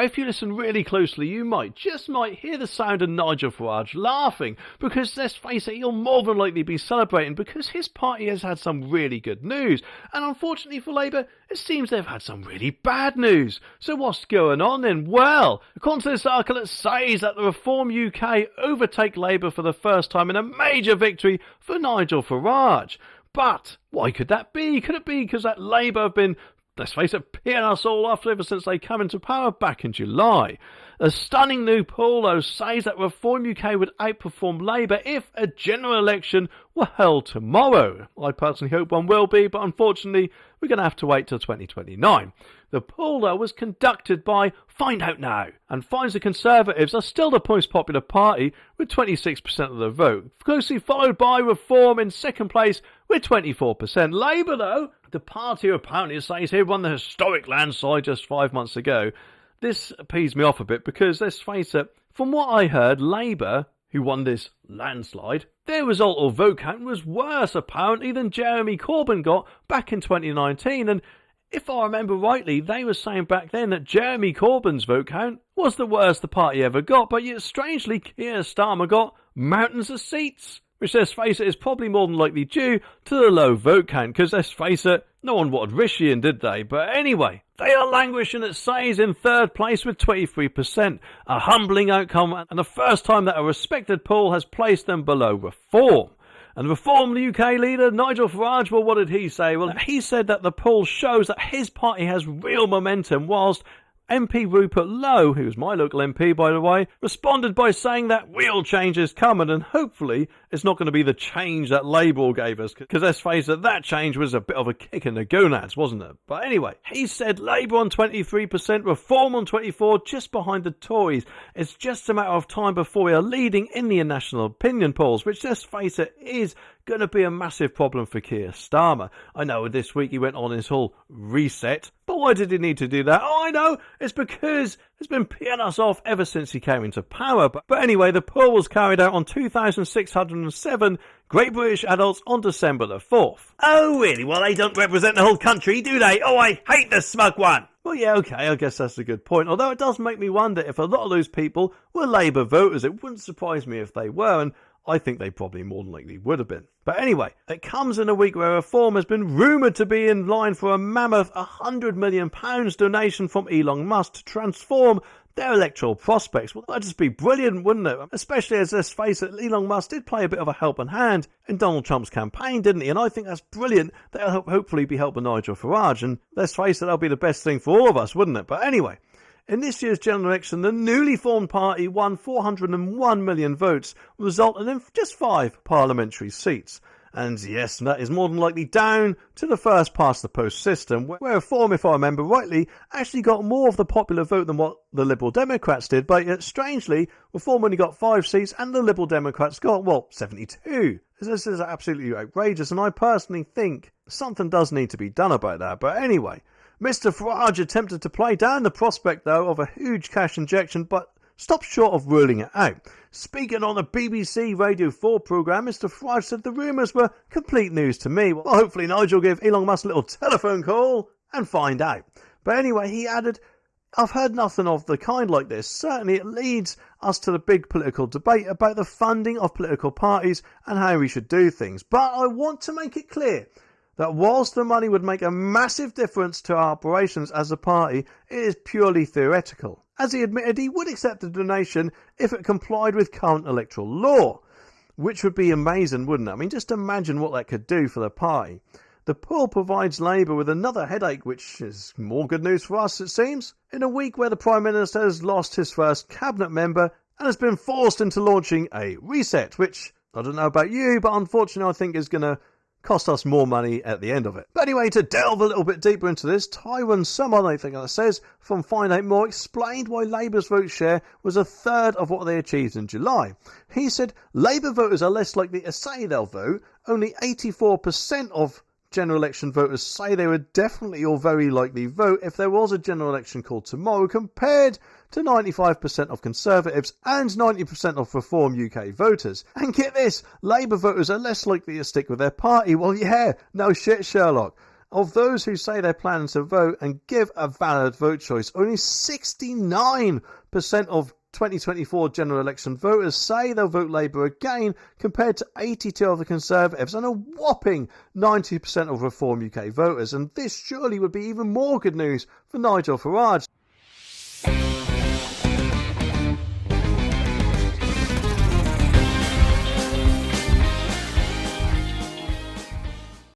if you listen really closely, you might hear the sound of Nigel Farage laughing, because let's face it, he'll more than likely be celebrating because his party has had some really good news, and unfortunately for Labour, it seems they've had some really bad news. So what's going on then? Well, according to this article, it says that the Reform UK overtake Labour for the first time in a major victory for Nigel Farage. But why could that be? Could it be because that Labour have been, let's face it, peeing us all off ever since they came into power back in July? A stunning new poll, though, says that Reform UK would outperform Labour if a general election were held tomorrow. I personally hope one will be, but unfortunately, we're going to have to wait till 2029. The poll, though, was conducted by Find Out Now, and finds the Conservatives are still the most popular party with 26% of the vote, closely followed by Reform in second place with 24%. Labour, though, the party who apparently says he won the historic landslide just 5 months ago. This pees me off a bit because, let's face it, from what I heard, Labour, who won this landslide, their result or vote count was worse apparently than Jeremy Corbyn got back in 2019, and if I remember rightly, they were saying back then that Jeremy Corbyn's vote count was the worst the party ever got, but yet strangely Keir Starmer got mountains of seats, which, let's face it, is probably more than likely due to the low vote count, because let's face it, no one wanted Rishi in, did they? But anyway, they are languishing at Says in third place with 23%, a humbling outcome and the first time that a respected poll has placed them below Reform. And Reform UK leader Nigel Farage, well, what did he say? Well, he said that the poll shows that his party has real momentum, whilst MP Rupert Lowe, who's my local MP by the way, responded by saying that real change is coming, and hopefully it's not going to be the change that Labour gave us, because let's face it, that change was a bit of a kick in the gonads, wasn't it? But anyway, he said Labour on 23%, Reform on 24%, just behind the Tories. It's just a matter of time before we are leading in the national opinion polls, which, let's face it, is going to be a massive problem for Keir Starmer. I know this week he went on his whole reset, but why did he need to do that? Oh, I know, it's because he's been peeing us off ever since he came into power. But anyway, the poll was carried out on 2,607 Great British adults on December the 4th. Oh, really? Well, they don't represent the whole country, do they? Oh, I hate the smug one. Well, yeah, okay, I guess that's a good point. Although it does make me wonder if a lot of those people were Labour voters. It wouldn't surprise me if they were, and I think they probably more than likely would have been. But anyway, it comes in a week where Reform has been rumoured to be in line for a mammoth £100 million donation from Elon Musk to transform their electoral prospects. Well, that'd just be brilliant, wouldn't it? Especially as, let's face it, Elon Musk did play a bit of a helping hand in Donald Trump's campaign, didn't he? And I think that's brilliant. That'll hopefully be helping Nigel Farage. And let's face it, that'll be the best thing for all of us, wouldn't it? But anyway, in this year's general election, the newly formed party won 401 million votes, resulting in just 5 parliamentary seats. And yes, that is more than likely down to the first past the post system, where Reform, if I remember rightly, actually got more of the popular vote than what the Liberal Democrats did. But yet, strangely, Reform only got 5 seats and the Liberal Democrats got, well, 72. This is absolutely outrageous, and I personally think something does need to be done about that. But anyway, Mr. Farage attempted to play down the prospect, though, of a huge cash injection, but stopped short of ruling it out. Speaking on the BBC Radio 4 programme, Mr. Farage said the rumours were complete news to me. Well, hopefully Nigel will give Elon Musk a little telephone call and find out. But anyway, he added, I've heard nothing of the kind like this. Certainly it leads us to the big political debate about the funding of political parties and how we should do things. But I want to make it clear that whilst the money would make a massive difference to our operations as a party, it is purely theoretical. As he admitted, he would accept a donation if it complied with current electoral law, which would be amazing, wouldn't it? I mean, just imagine what that could do for the party. The poll provides Labour with another headache, which is more good news for us, it seems, in a week where the Prime Minister has lost his first cabinet member and has been forced into launching a reset, which, I don't know about you, but unfortunately I think is going to cost us more money at the end of it. But anyway, to delve a little bit deeper into this, Tyrone Summer, I think that says, from Find Out More, explained why Labour's vote share was a third of what they achieved in July. He said, Labour voters are less likely to say they'll vote. Only 84% of general election voters say they would definitely or very likely vote if there was a general election called tomorrow, compared to 95% of Conservatives and 90% of Reform UK voters. And get this, Labour voters are less likely to stick with their party. Well, yeah, no shit, Sherlock. Of those who say they're planning to vote and give a valid vote choice, only 69% of 2024 general election voters say they'll vote Labour again, compared to 82% of the Conservatives and a whopping 90% of Reform UK voters. And this surely would be even more good news for Nigel Farage.